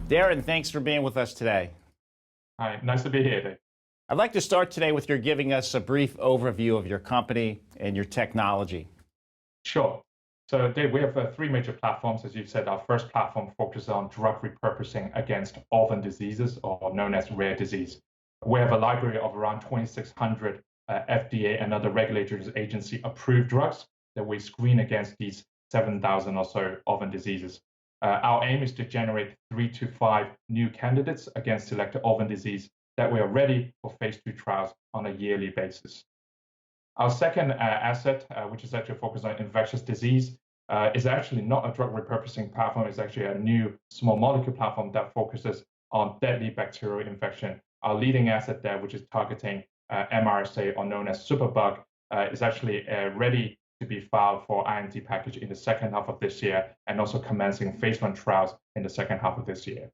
Darren, thanks for being with us today. Hi, nice to be here, Dave. I'd like to start today with your giving us a brief overview of your company and your technology. Sure. So, Dave, we have three major platforms. As you've said, our first platform focuses on drug repurposing against orphan diseases, or known as rare disease. We have a library of around 2,600 FDA and other regulatory agency approved drugs that we screen against these 7,000 or so orphan diseases. Our aim is to generate 3 to 5 new candidates against selected orphan disease that we are ready for phase 2 trials on a yearly basis. Our second asset, which is actually focused on infectious disease, is actually not a drug repurposing platform. It's actually a new small molecule platform that focuses on deadly bacterial infection. Our leading asset there, which is targeting MRSA, or known as superbug, is actually ready to be filed for IND package in the second half of this year, and also commencing phase 1 trials in the second half of this year.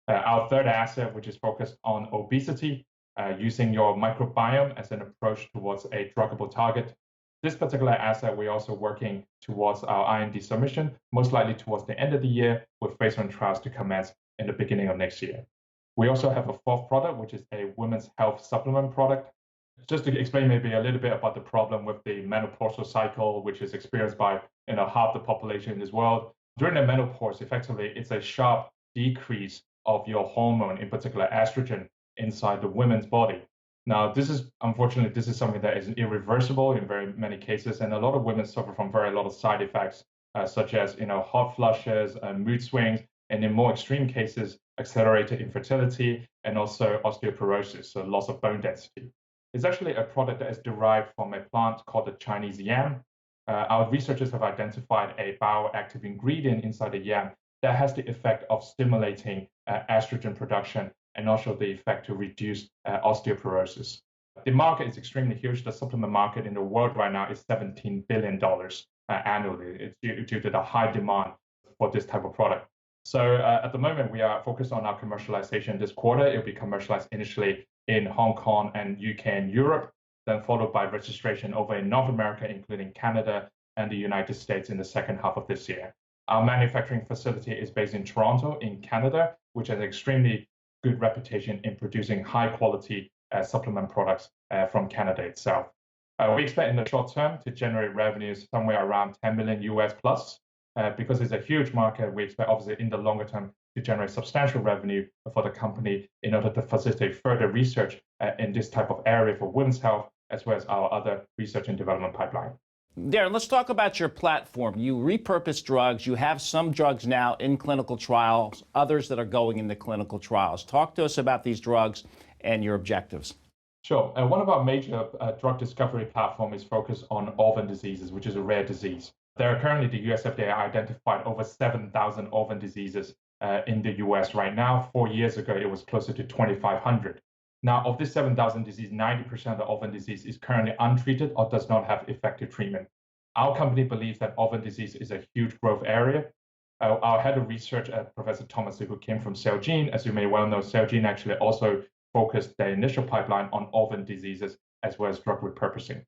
Our third asset, which is focused on obesity, using your microbiome as an approach towards a druggable target. This particular asset, we're also working towards our IND submission, most likely towards the end of the year, with phase 1 trials to commence in the beginning of next year. We also have a fourth product, which is a women's health supplement product. Just to explain maybe a little bit about the problem with the menopausal cycle, which is experienced by half the population in this world. During the menopause, effectively, it's a sharp decrease of your hormone, in particular estrogen, inside the women's body. Now, unfortunately, this is something that is irreversible in very many cases, and a lot of women suffer from a lot of side effects, such as hot flushes, mood swings, and in more extreme cases, accelerated infertility, and also osteoporosis, so loss of bone density. It's actually a product that is derived from a plant called the Chinese yam. Our researchers have identified a bioactive ingredient inside the yam that has the effect of stimulating estrogen production, and also the effect to reduce osteoporosis. The market is extremely huge. The supplement market in the world right now is $17 billion annually. It's due to the high demand for this type of product. So at the moment, we are focused on our commercialization this quarter. It will be commercialized initially in Hong Kong and UK and Europe, then followed by registration over in North America, including Canada and the United States in the second half of this year. Our manufacturing facility is based in Toronto, in Canada, which has an extremely good reputation in producing high quality supplement products from Canada itself. We expect in the short term to generate revenues somewhere around 10 million US plus. Because it's a huge market, we expect obviously in the longer term to generate substantial revenue for the company in order to facilitate further research in this type of area for women's health, as well as our other research and development pipeline. Darren, let's talk about your platform. You repurpose drugs. You have some drugs now in clinical trials, others that are going into clinical trials. Talk to us about these drugs and your objectives. Sure. One of our major drug discovery platform is focused on orphan diseases, which is a rare disease. There are currently, the US FDA identified over 7,000 orphan diseases in the US right now. 4 years ago, it was closer to 2,500. Now, of this 7,000 disease, 90% of the orphan disease is currently untreated or does not have effective treatment. Our company believes that orphan disease is a huge growth area. Our head of research, Professor Thomas, who came from Celgene, as you may well know, Celgene actually also focused their initial pipeline on orphan diseases as well as drug repurposing.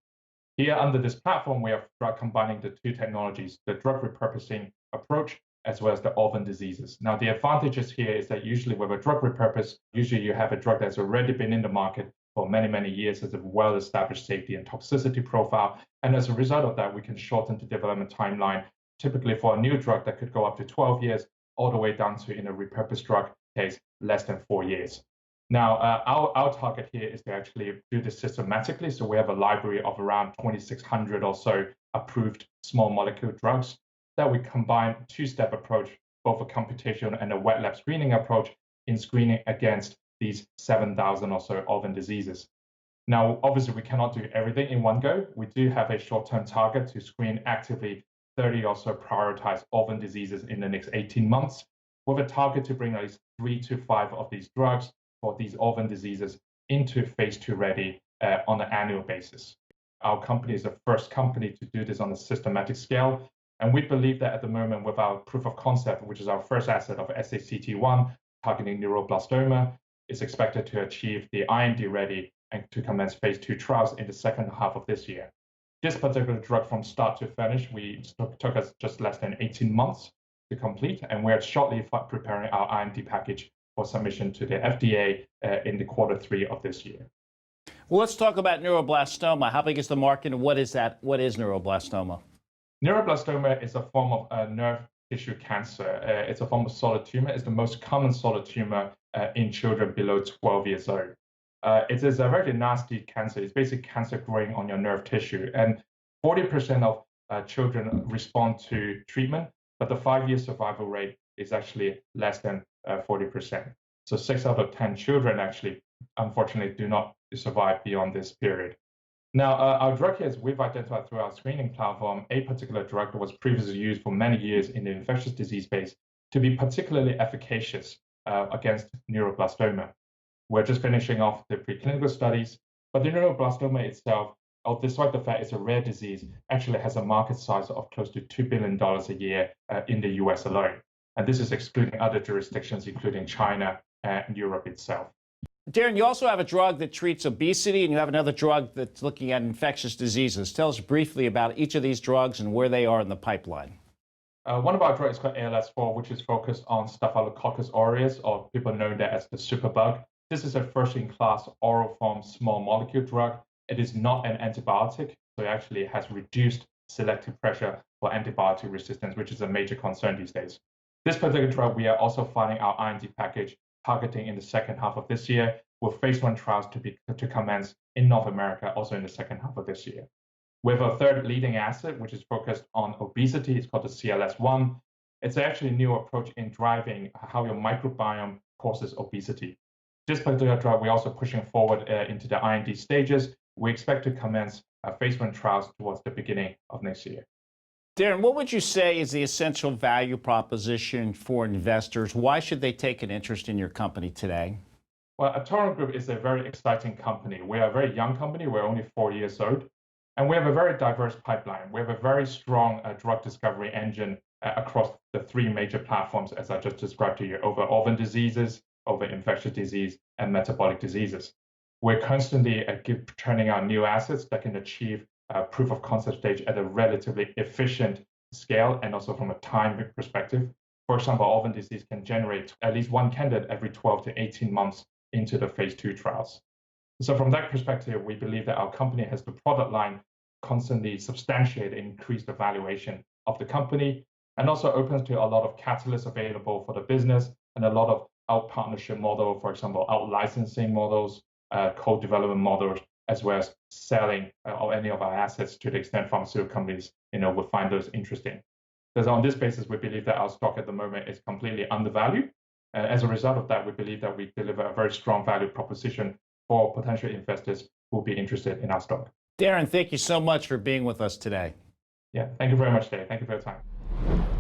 Here, under this platform, we are combining the two technologies, the drug repurposing approach, as well as the orphan diseases. Now, the advantages here is that usually with a drug repurpose, usually you have a drug that's already been in the market for many, many years, as a well-established safety and toxicity profile. And as a result of that, we can shorten the development timeline, typically for a new drug that could go up to 12 years, all the way down to, in a repurposed drug case, less than 4 years. Now, our target here is to actually do this systematically. So we have a library of around 2,600 or so approved small molecule drugs that we combine two-step approach, both a computational and a wet lab screening approach in screening against these 7,000 or so orphan diseases. Now, obviously, we cannot do everything in one go. We do have a short-term target to screen actively 30 or so prioritized orphan diseases in the next 18 months, with a target to bring at least 3 to 5 of these drugs for these orphan diseases into phase 2 ready on an annual basis. Our company is the first company to do this on a systematic scale. And we believe that at the moment, with our proof of concept, which is our first asset of SACT1 targeting neuroblastoma, is expected to achieve the IND ready and to commence phase 2 trials in the second half of this year. This particular drug from start to finish, took us just less than 18 months. to complete, and we're shortly preparing our IND package for submission to the FDA in the Q3 of this year. Well, let's talk about neuroblastoma. How big is the market, and what is that? What is neuroblastoma? Neuroblastoma is a form of nerve tissue cancer. It's a form of solid tumor. It's the most common solid tumor in children below 12 years old. It is a very nasty cancer. It's basically cancer growing on your nerve tissue. And 40% of children respond to treatment, but the 5-year survival rate is actually less than 40%. So 6 out of 10 children actually, unfortunately, do not survive beyond this period. Now, our drug here is we've identified through our screening platform a particular drug that was previously used for many years in the infectious disease space to be particularly efficacious against neuroblastoma. We're just finishing off the preclinical studies, but the neuroblastoma itself, despite the fact it's a rare disease, actually has a market size of close to $2 billion a year in the US alone. And this is excluding other jurisdictions, including China and Europe itself. Darren, you also have a drug that treats obesity, and you have another drug that's looking at infectious diseases. Tell us briefly about each of these drugs and where they are in the pipeline. One of our drugs is called ALS4, which is focused on Staphylococcus aureus, or people know that as the superbug. This is a first-in-class oral form small molecule drug. It is not an antibiotic, so it actually has reduced selective pressure for antibiotic resistance, which is a major concern these days. This particular drug, we are also filing our IND package targeting in the second half of this year, with phase 1 trials to commence in North America also in the second half of this year. We have a third leading asset, which is focused on obesity. It's called the CLS1. It's actually a new approach in driving how your microbiome causes obesity. This particular drug, we're also pushing forward into the IND stages. We expect to commence phase 1 trials towards the beginning of next year. Darren, what would you say is the essential value proposition for investors? Why should they take an interest in your company today? Well, Aptorum Group is a very exciting company. We are a very young company. We're only 4 years old. And we have a very diverse pipeline. We have a very strong drug discovery engine across the 3 major platforms, as I just described to you, over orphan diseases, over infectious disease, and metabolic diseases. We're constantly turning out new assets that can achieve proof of concept stage at a relatively efficient scale and also from a time perspective. For example, orphan disease can generate at least 1 candidate every 12 to 18 months into the phase 2 trials. So from that perspective, we believe that our company has the product line constantly substantiate and increase the valuation of the company, and also opens to a lot of catalysts available for the business and a lot of out-partnership model, for example, out-licensing models, co-development models, as well as selling of any of our assets to the extent pharmaceutical companies will find those interesting. So on this basis, we believe that our stock at the moment is completely undervalued. As a result of that, we believe that we deliver a very strong value proposition for potential investors who will be interested in our stock. Darren, thank you so much for being with us today. Yeah, thank you very much, Dave. Thank you for your time.